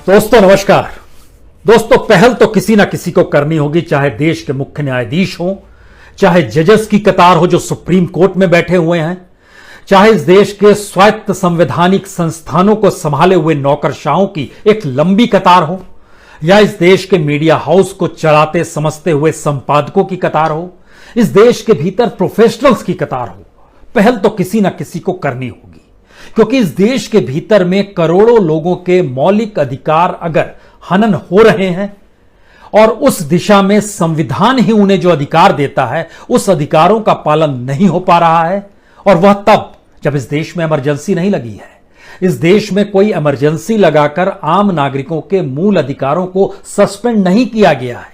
दोस्तों नमस्कार। दोस्तों पहल तो किसी ना किसी को करनी होगी, चाहे देश के मुख्य न्यायाधीश हो, चाहे जजेस की कतार हो जो सुप्रीम कोर्ट में बैठे हुए हैं, चाहे इस देश के स्वायत्त संवैधानिक संस्थानों को संभाले हुए नौकरशाहों की एक लंबी कतार हो, या इस देश के मीडिया हाउस को चलाते समझते हुए संपादकों की कतार हो, इस देश के भीतर प्रोफेशनल्स की कतार हो। पहल तो किसी ना किसी को करनी होगी, क्योंकि इस देश के भीतर में करोड़ों लोगों के मौलिक अधिकार अगर हनन हो रहे हैं और उस दिशा में संविधान ही उन्हें जो अधिकार देता है उस अधिकारों का पालन नहीं हो पा रहा है, और वह तब जब इस देश में इमरजेंसी नहीं लगी है। इस देश में कोई इमरजेंसी लगाकर आम नागरिकों के मूल अधिकारों को सस्पेंड नहीं किया गया है,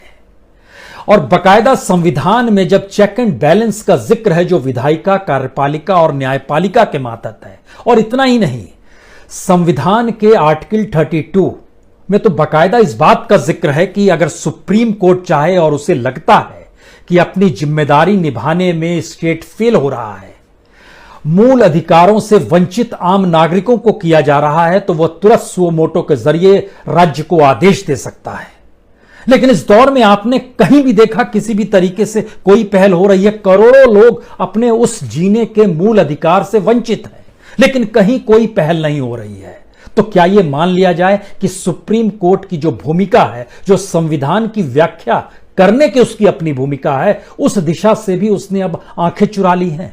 और बकायदा संविधान में जब चेक एंड बैलेंस का जिक्र है जो विधायिका, कार्यपालिका और न्यायपालिका के मातहत है, और इतना ही नहीं, संविधान के आर्टिकल 32 में तो बकायदा इस बात का जिक्र है कि अगर सुप्रीम कोर्ट चाहे और उसे लगता है कि अपनी जिम्मेदारी निभाने में स्टेट फेल हो रहा है, मूल अधिकारों से वंचित आम नागरिकों को किया जा रहा है, तो वह तुरंत सुओ मोटो के जरिए राज्य को आदेश दे सकता है। लेकिन इस दौर में आपने कहीं भी देखा किसी भी तरीके से कोई पहल हो रही है? करोड़ों लोग अपने उस जीने के मूल अधिकार से वंचित हैं, लेकिन कहीं कोई पहल नहीं हो रही है। तो क्या यह मान लिया जाए कि सुप्रीम कोर्ट की जो भूमिका है, जो संविधान की व्याख्या करने की उसकी अपनी भूमिका है, उस दिशा से भी उसने अब आंखें चुरा ली हैं?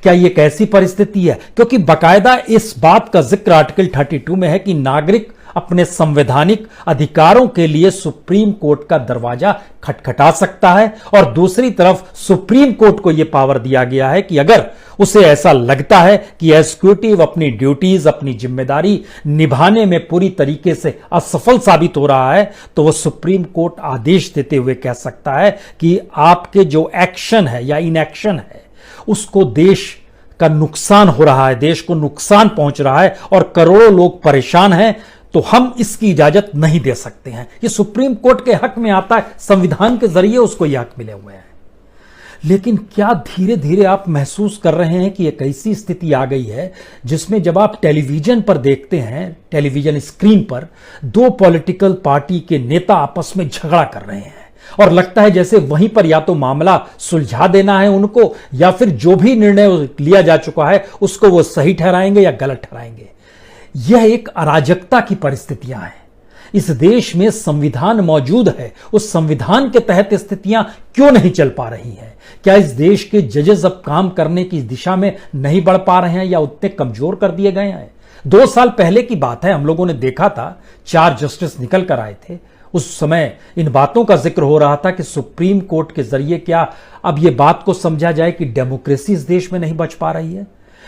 क्या यह एक ऐसी परिस्थिति है? क्योंकि बकायदा इस बात का जिक्र आर्टिकल 32 में है कि नागरिक अपने संवैधानिक अधिकारों के लिए सुप्रीम कोर्ट का दरवाजा खटखटा सकता है, और दूसरी तरफ सुप्रीम कोर्ट को यह पावर दिया गया है कि अगर उसे ऐसा लगता है कि एग्जीक्यूटिव अपनी ड्यूटीज, अपनी जिम्मेदारी निभाने में पूरी तरीके से असफल साबित हो रहा है, तो वह सुप्रीम कोर्ट आदेश देते हुए कह सकता है कि आपके जो एक्शन है या इनएक्शन है उसको देश का नुकसान हो रहा है, देश को नुकसान पहुंच रहा है और करोड़ों लोग परेशान हैं, तो हम इसकी इजाजत नहीं दे सकते हैं। ये सुप्रीम कोर्ट के हक में आता है, संविधान के जरिए उसको यह हक मिले हुए हैं। लेकिन क्या धीरे धीरे आप महसूस कर रहे हैं कि एक ऐसी स्थिति आ गई है जिसमें जब आप टेलीविजन पर देखते हैं, टेलीविजन स्क्रीन पर दो पॉलिटिकल पार्टी के नेता आपस में झगड़ा कर रहे हैं, और लगता है जैसे वहीं पर या तो मामला सुलझा देना है उनको, या फिर जो भी निर्णय लिया जा चुका है उसको वो सही ठहराएंगे या गलत ठहराएंगे। यह एक अराजकता की परिस्थितियां हैं। इस देश में संविधान मौजूद है, उस संविधान के तहत स्थितियां क्यों नहीं चल पा रही हैं? क्या इस देश के जजेस अब काम करने की दिशा में नहीं बढ़ पा रहे हैं, या उतने कमजोर कर दिए गए हैं? 2 साल पहले की बात है, हम लोगों ने देखा था 4 जस्टिस निकल कर आए थे। उस समय इन बातों का जिक्र हो रहा था कि सुप्रीम कोर्ट के जरिए क्या अब यह बात को समझा जाए कि डेमोक्रेसी इस देश में नहीं बच पा रही है।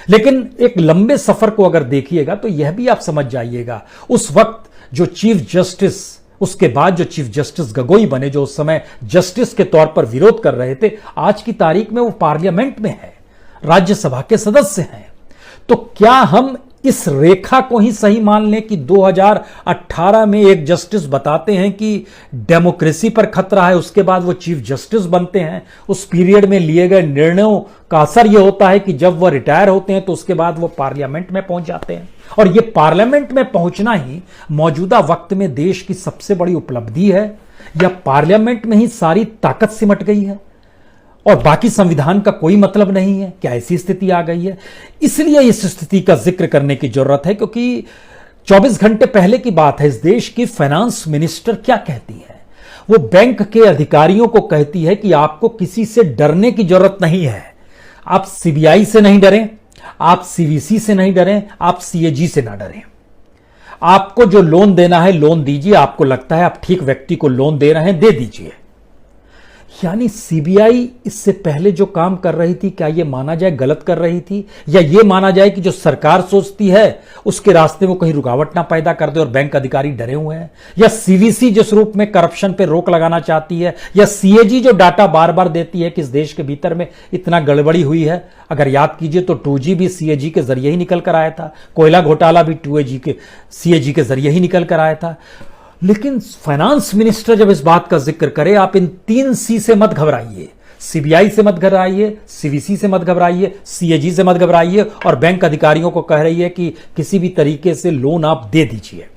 लेकिन एक लंबे सफर को अगर देखिएगा तो यह भी आप समझ जाइएगा, उस वक्त जो चीफ जस्टिस, उसके बाद जो चीफ जस्टिस गगोई बने, जो उस समय जस्टिस के तौर पर विरोध कर रहे थे, आज की तारीख में वो पार्लियामेंट में है, राज्यसभा के सदस्य हैं। तो क्या हम इस रेखा को ही सही मान लें कि 2018 में एक जस्टिस बताते हैं कि डेमोक्रेसी पर खतरा है, उसके बाद वो चीफ जस्टिस बनते हैं, उस पीरियड में लिए गए निर्णयों का असर यह होता है कि जब वह रिटायर होते हैं तो उसके बाद वो पार्लियामेंट में पहुंच जाते हैं, और ये पार्लियामेंट में पहुंचना ही मौजूदा वक्त में देश की सबसे बड़ी उपलब्धि है, या पार्लियामेंट में ही सारी ताकत सिमट गई है और बाकी संविधान का कोई मतलब नहीं है? क्या ऐसी स्थिति आ गई है? इसलिए इस स्थिति का जिक्र करने की जरूरत है, क्योंकि 24 घंटे पहले की बात है, इस देश की फाइनेंस मिनिस्टर क्या कहती है? वो बैंक के अधिकारियों को कहती है कि आपको किसी से डरने की जरूरत नहीं है। आप सीबीआई से नहीं डरें, आप सीवीसी से नहीं डरें, आप सीएजी से ना डरें। आपको जो लोन देना है लोन दीजिए, आपको लगता है आप ठीक व्यक्ति को लोन दे रहे हैं, दे दीजिए। यानी सीबीआई इससे पहले जो काम कर रही थी, क्या यह माना जाए गलत कर रही थी, या यह माना जाए कि जो सरकार सोचती है उसके रास्ते में कहीं रुकावट ना पैदा कर दे और बैंक अधिकारी डरे हुए हैं, या सीवीसी जिस रूप में करप्शन पे रोक लगाना चाहती है, या सीएजी जो डाटा बार बार देती है कि इस देश के भीतर में इतना गड़बड़ी हुई है। अगर याद कीजिए तो 2G भी सीएजी के जरिए ही निकल कर आया था, कोयला घोटाला भी सीएजी के जरिए ही निकल कर आया था। लेकिन फाइनेंस मिनिस्टर जब इस बात का जिक्र करे, आप इन 3 सी से मत घबराइए, सीबीआई से मत घबराइए, सीवीसी से मत घबराइए, सीएजी से मत घबराइए, और बैंक अधिकारियों को कह रही है कि किसी भी तरीके से लोन आप दे दीजिए।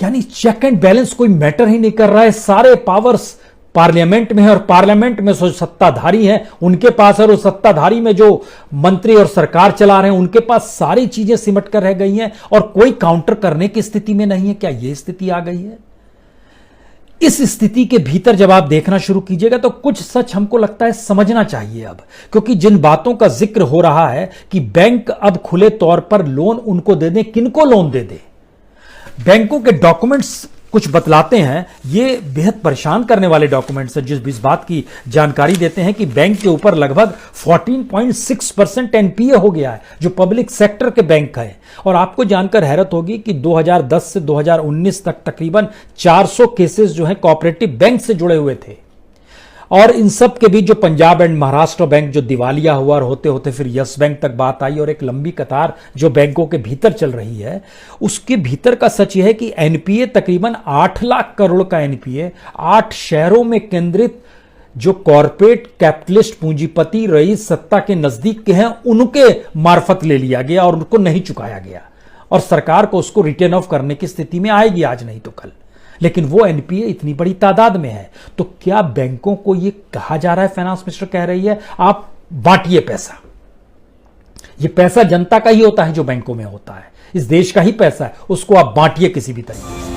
यानी चेक एंड बैलेंस कोई मैटर ही नहीं कर रहा है, सारे पावर्स पार्लियामेंट में है और पार्लियामेंट में जो सत्ताधारी हैं उनके पास है, और सत्ताधारी में जो मंत्री और सरकार चला रहे हैं उनके पास सारी चीजें सिमट कर रह गई हैं और कोई काउंटर करने की स्थिति में नहीं है। क्या यह स्थिति आ गई है? इस स्थिति के भीतर जब आप देखना शुरू कीजिएगा तो कुछ सच हमको लगता है समझना चाहिए अब, क्योंकि जिन बातों का जिक्र हो रहा है कि बैंक अब खुले तौर पर लोन उनको दे दें, किनको लोन दे दें, बैंकों के डॉक्यूमेंट्स कुछ बतलाते हैं, ये बेहद परेशान करने वाले डॉक्यूमेंट्स हैं, जिस बात की जानकारी देते हैं कि बैंक के ऊपर लगभग 14.6% एनपीए हो गया है, जो पब्लिक सेक्टर के बैंक है। और आपको जानकर हैरत होगी कि 2010 से 2019 तक तकरीबन 400 केसेस जो हैं कोऑपरेटिव बैंक से जुड़े हुए थे। और इन सब के बीच जो पंजाब एंड महाराष्ट्र बैंक जो दिवालिया हुआ और होते होते फिर यस बैंक तक बात आई, और एक लंबी कतार जो बैंकों के भीतर चल रही है, उसके भीतर का सच यह है कि एनपीए तकरीबन 8 लाख करोड़ का एनपीए 8 शहरों में केंद्रित जो कॉर्पोरेट कैपिटलिस्ट पूंजीपति रईस सत्ता के नजदीक के हैं उनके मार्फत ले लिया गया और उनको नहीं चुकाया गया, और सरकार को उसको रिटर्न ऑफ करने की स्थिति में आएगी आज नहीं तो कल। लेकिन वो एनपीए इतनी बड़ी तादाद में है, तो क्या बैंकों को ये कहा जा रहा है, फाइनेंस मिनिस्टर कह रही है आप बांटिए पैसा, ये पैसा जनता का ही होता है जो बैंकों में होता है, इस देश का ही पैसा है, उसको आप बांटिए किसी भी तरीके से।